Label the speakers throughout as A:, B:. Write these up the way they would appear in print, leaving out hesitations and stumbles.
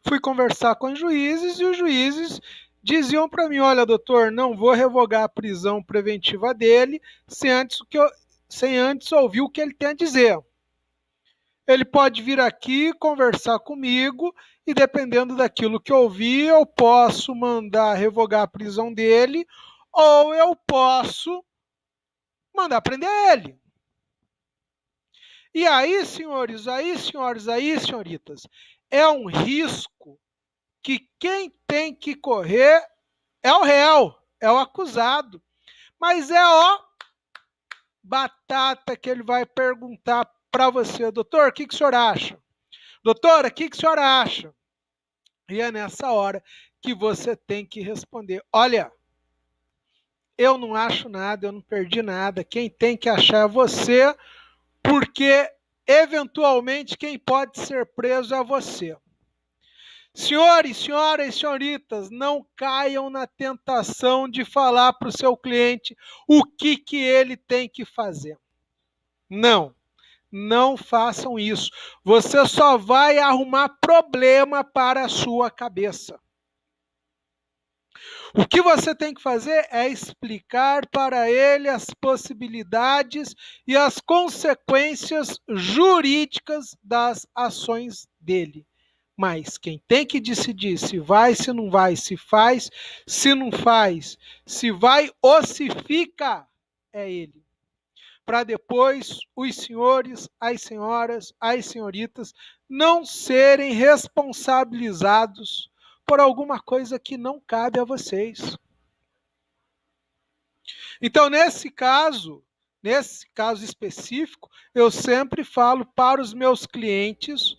A: Fui conversar com os juízes e os juízes diziam para mim, olha, doutor, não vou revogar a prisão preventiva dele sem antes ouvir o que ele tem a dizer. Ele pode vir aqui conversar comigo e, dependendo daquilo que eu ouvir, eu posso mandar revogar a prisão dele ou eu posso mandar prender ele. E aí, senhores, aí, senhoritas, é um risco que quem tem que correr é o réu, é o acusado. Mas é batata que ele vai perguntar para você, doutor, o que o senhor acha? Doutora, o que o senhor acha? E é nessa hora que você tem que responder, olha, eu não acho nada, eu não perdi nada, quem tem que achar é você, porque eventualmente quem pode ser preso é você. Senhores, senhoras e senhoritas, não caiam na tentação de falar para o seu cliente o que ele tem que fazer. Não, não façam isso. Você só vai arrumar problema para a sua cabeça. O que você tem que fazer é explicar para ele as possibilidades e as consequências jurídicas das ações dele. Mas quem tem que decidir se vai, se não vai, se faz, se não faz, se vai ou se fica, é ele. Para depois os senhores, as senhoras, as senhoritas não serem responsabilizados por alguma coisa que não cabe a vocês. Então, nesse caso específico, eu sempre falo para os meus clientes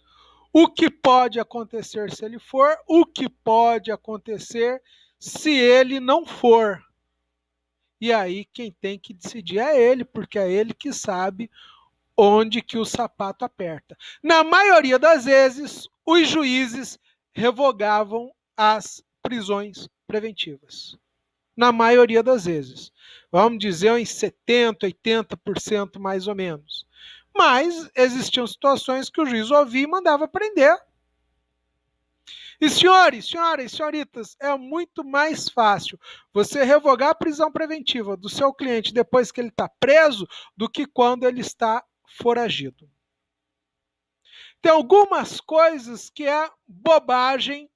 A: o que pode acontecer se ele for, o que pode acontecer se ele não for. E aí quem tem que decidir é ele, porque é ele que sabe onde que o sapato aperta. Na maioria das vezes, os juízes revogavam as prisões preventivas. Na maioria das vezes. Vamos dizer em 70%, 80% mais ou menos. Mas existiam situações que o juiz ouvia e mandava prender. E senhores, senhoras, senhoritas, é muito mais fácil você revogar a prisão preventiva do seu cliente depois que ele está preso do que quando ele está foragido. Tem algumas coisas que é bobagem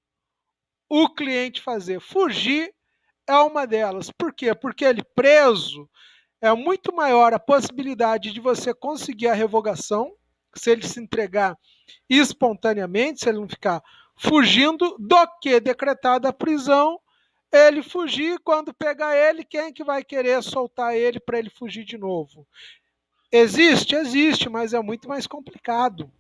A: o cliente fazer. Fugir é uma delas. Por quê? Porque ele preso é muito maior a possibilidade de você conseguir a revogação, se ele se entregar espontaneamente, se ele não ficar fugindo, do que decretada a prisão, ele fugir, quando pegar ele, quem é que vai querer soltar ele para ele fugir de novo? Existe? Existe, mas é muito mais complicado.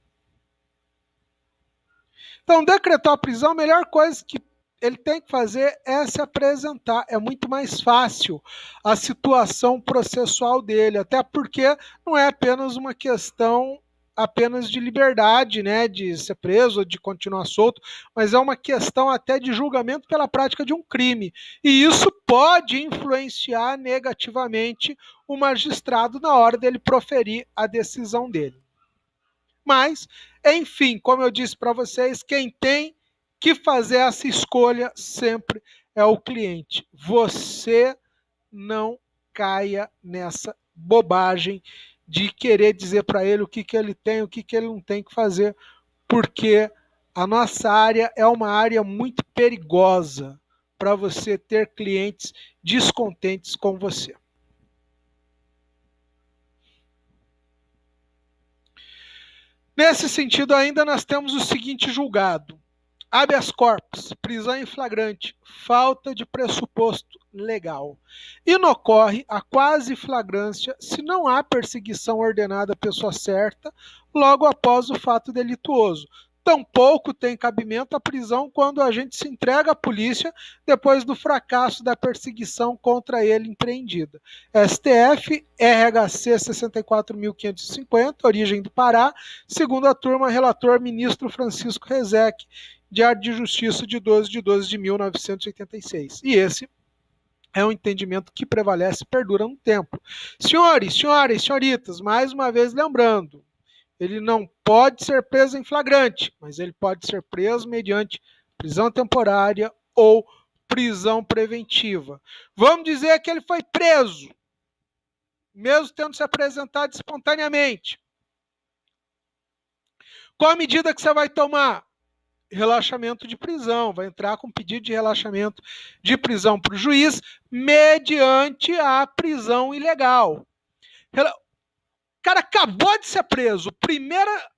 A: Então, decretou a prisão, a melhor coisa que ele tem que fazer é se apresentar. É muito mais fácil a situação processual dele, até porque não é apenas uma questão apenas de liberdade, né, de ser preso ou de continuar solto, mas é uma questão até de julgamento pela prática de um crime. E isso pode influenciar negativamente o magistrado na hora dele proferir a decisão dele. Mas, enfim, como eu disse para vocês, quem tem que fazer essa escolha sempre é o cliente. Você não caia nessa bobagem de querer dizer para ele o que ele tem, o que ele não tem que fazer, porque a nossa área é uma área muito perigosa para você ter clientes descontentes com você. Nesse sentido, ainda nós temos o seguinte julgado: habeas corpus, prisão em flagrante, falta de pressuposto legal. Inocorre a quase flagrância se não há perseguição ordenada à pessoa certa logo após o fato delituoso. Tampouco tem cabimento a prisão quando o agente se entrega à polícia depois do fracasso da perseguição contra ele empreendida. STF, RHC 64.550, origem do Pará, segunda turma, relator ministro Francisco Rezec, Diário de Justiça de 12 de 1986. E esse é um entendimento que prevalece e perdura no tempo. Senhores, senhoras, senhoritas, mais uma vez lembrando, ele não pode ser preso em flagrante, mas ele pode ser preso mediante prisão temporária ou prisão preventiva. Vamos dizer que ele foi preso, mesmo tendo se apresentado espontaneamente. Qual a medida que você vai tomar? Relaxamento de prisão, vai entrar com pedido de relaxamento de prisão para o juiz mediante a prisão ilegal. O cara acabou de ser preso, primeira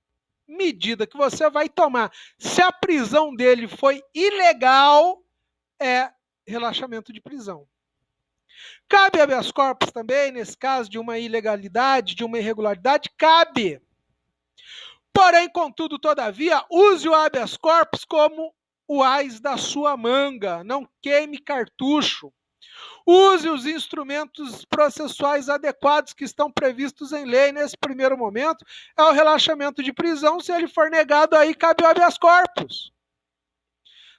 A: medida que você vai tomar, se a prisão dele foi ilegal, é relaxamento de prisão. Cabe habeas corpus também, nesse caso de uma ilegalidade, de uma irregularidade? Cabe. Porém, contudo, todavia, use o habeas corpus como o ás da sua manga, não queime cartucho. Use os instrumentos processuais adequados que estão previstos em lei. Nesse primeiro momento, é o relaxamento de prisão. Se ele for negado, aí cabe o habeas corpus.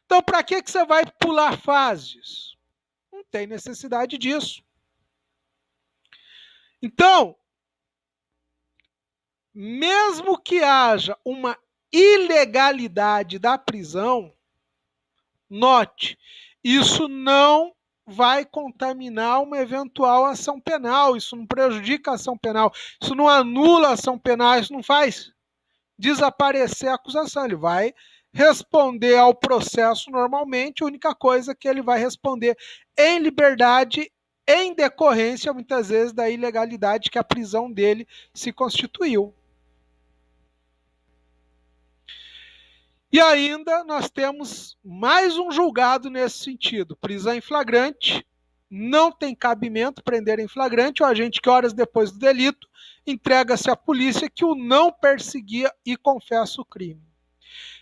A: Então, para que você vai pular fases? Não tem necessidade disso. Então, mesmo que haja uma ilegalidade da prisão, note, isso não vai contaminar uma eventual ação penal, isso não prejudica a ação penal, isso não anula a ação penal, isso não faz desaparecer a acusação, ele vai responder ao processo normalmente, a única coisa que ele vai responder em liberdade, em decorrência, muitas vezes, da ilegalidade que a prisão dele se constituiu. E ainda nós temos mais um julgado nesse sentido. Prisão em flagrante, não tem cabimento prender em flagrante o agente que horas depois do delito entrega-se à polícia que o não perseguia e confessa o crime.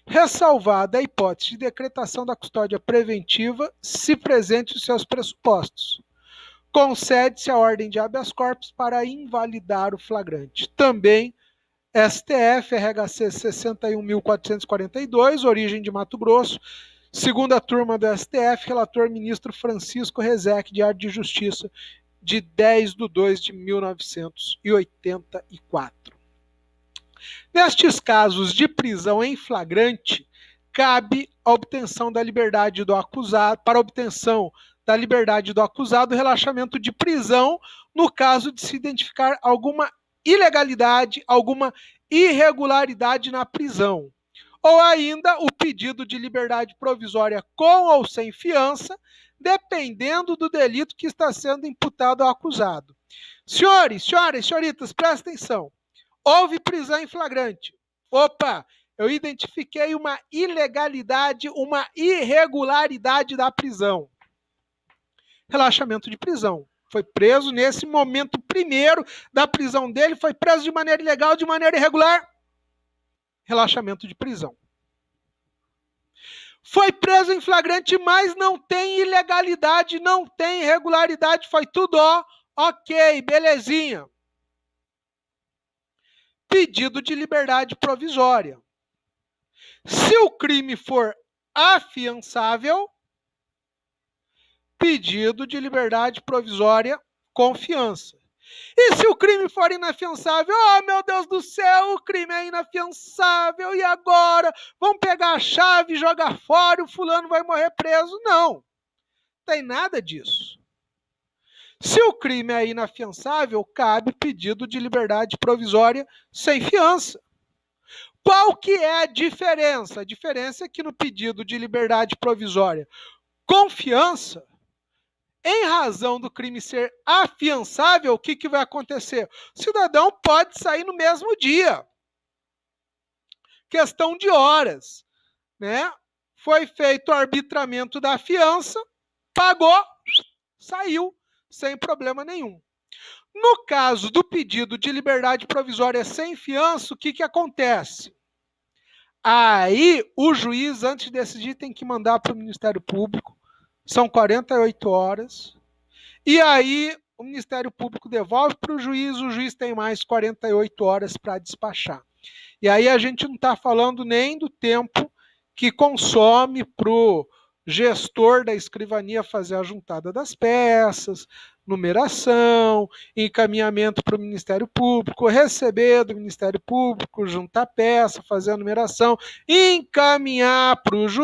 A: Ressalvada a hipótese de decretação da custódia preventiva, se presente os seus pressupostos. Concede-se a ordem de habeas corpus para invalidar o flagrante. Também STF, RHC 61.442, origem de Mato Grosso, segunda turma do STF, relator ministro Francisco Rezec, diário de Justiça, de 10/2/1984. Nestes casos de prisão em flagrante, cabe a obtenção da liberdade do acusado, para obtenção da liberdade do acusado, relaxamento de prisão, no caso de se identificar alguma ilegalidade, alguma irregularidade na prisão. Ou ainda o pedido de liberdade provisória com ou sem fiança, dependendo do delito que está sendo imputado ao acusado. Senhores, senhoras, senhoritas, prestem atenção. Houve prisão em flagrante. Opa, eu identifiquei uma ilegalidade, uma irregularidade da prisão. Relaxamento de prisão. Foi preso nesse momento primeiro da prisão dele, foi preso de maneira ilegal, de maneira irregular. Relaxamento de prisão. Foi preso em flagrante, mas não tem ilegalidade, não tem irregularidade, foi tudo ok, belezinha. Pedido de liberdade provisória. Se o crime for afiançável, pedido de liberdade provisória com fiança. E se o crime for inafiançável? Oh, meu Deus do céu, o crime é inafiançável, e agora? Vamos pegar a chave e jogar fora, o fulano vai morrer preso? Não, tem nada disso. Se o crime é inafiançável, cabe pedido de liberdade provisória sem fiança. Qual que é a diferença? A diferença é que no pedido de liberdade provisória com fiança, em razão do crime ser afiançável, o que vai acontecer? O cidadão pode sair no mesmo dia. Questão de horas, né? Foi feito o arbitramento da fiança, pagou, saiu, sem problema nenhum. No caso do pedido de liberdade provisória sem fiança, o que acontece? Aí o juiz, antes de decidir, tem que mandar para o Ministério Público. São 48 horas. E aí o Ministério Público devolve para o juiz tem mais 48 horas para despachar. E aí a gente não está falando nem do tempo que consome para o gestor da escrivania fazer a juntada das peças, numeração, encaminhamento para o Ministério Público, receber do Ministério Público, juntar peça, fazer a numeração, encaminhar para o juiz.